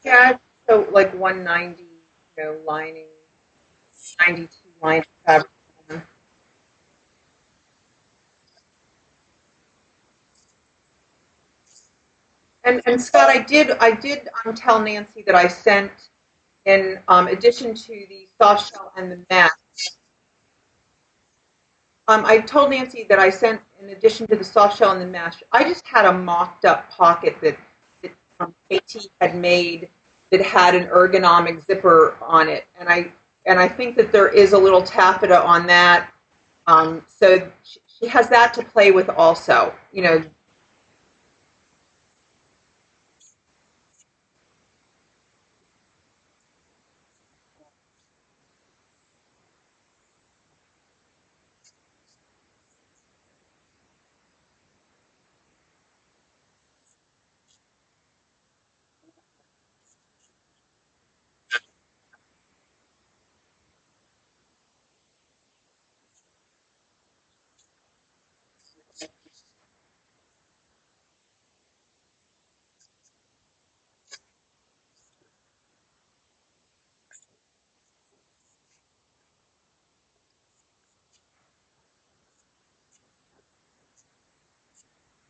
Yeah, so like 190, lining, 92 lining fabric. And Scott, I did tell Nancy that I sent in addition to the soft shell and the mesh. I told Nancy that I sent in addition to the soft shell and the mesh. I just had a mocked up pocket that KT had made that had an ergonomic zipper on it, and I think that there is a little taffeta on that. So she has that to play with also.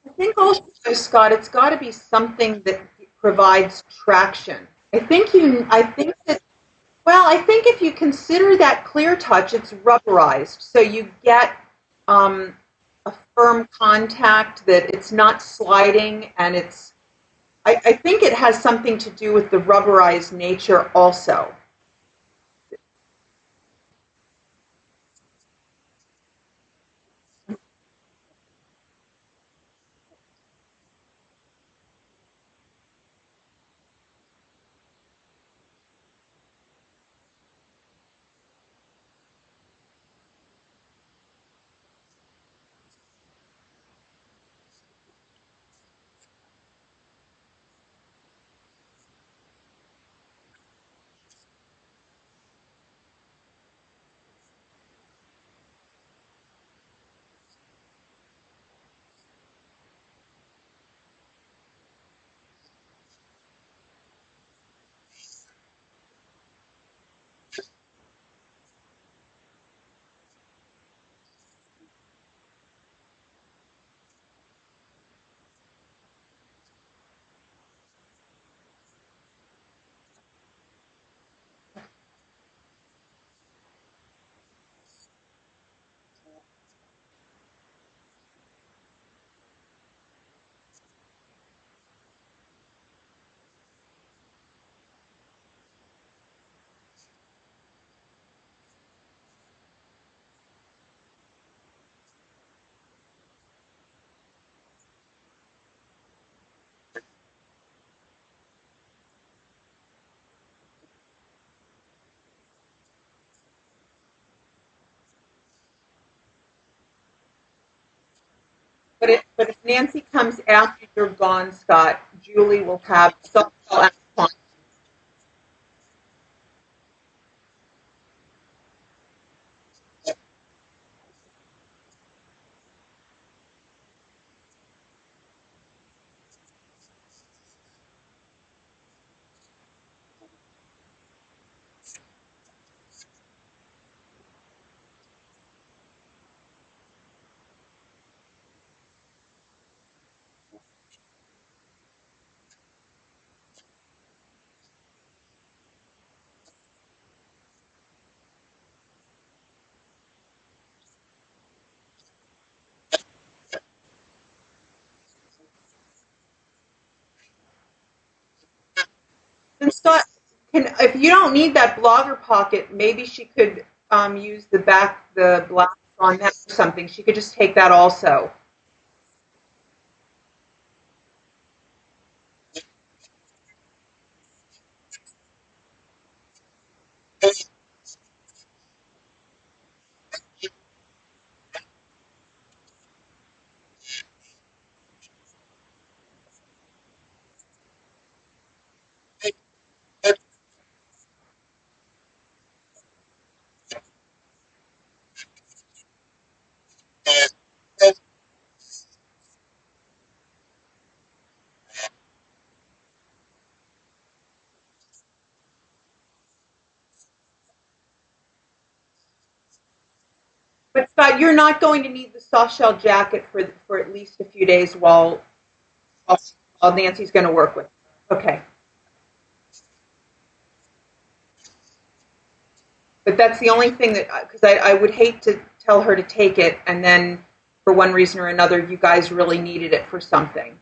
I think also, Scott, it's got to be something that provides traction. I think that, well, I think if you consider that clear touch, it's rubberized. So you get um, a firm contact that it's not sliding and I think it has something to do with the rubberized nature also. But if Nancy comes after you're gone, Scott, Julie will have soft shell. And Scott, if you don't need that blogger pocket, maybe she could use the black on that or something. She could just take that also. But Scott, you're not going to need the soft shell jacket for at least a few days while Nancy's going to work with. Okay. But that's the only thing that, because I would hate to tell her to take it and then for one reason or another you guys really needed it for something.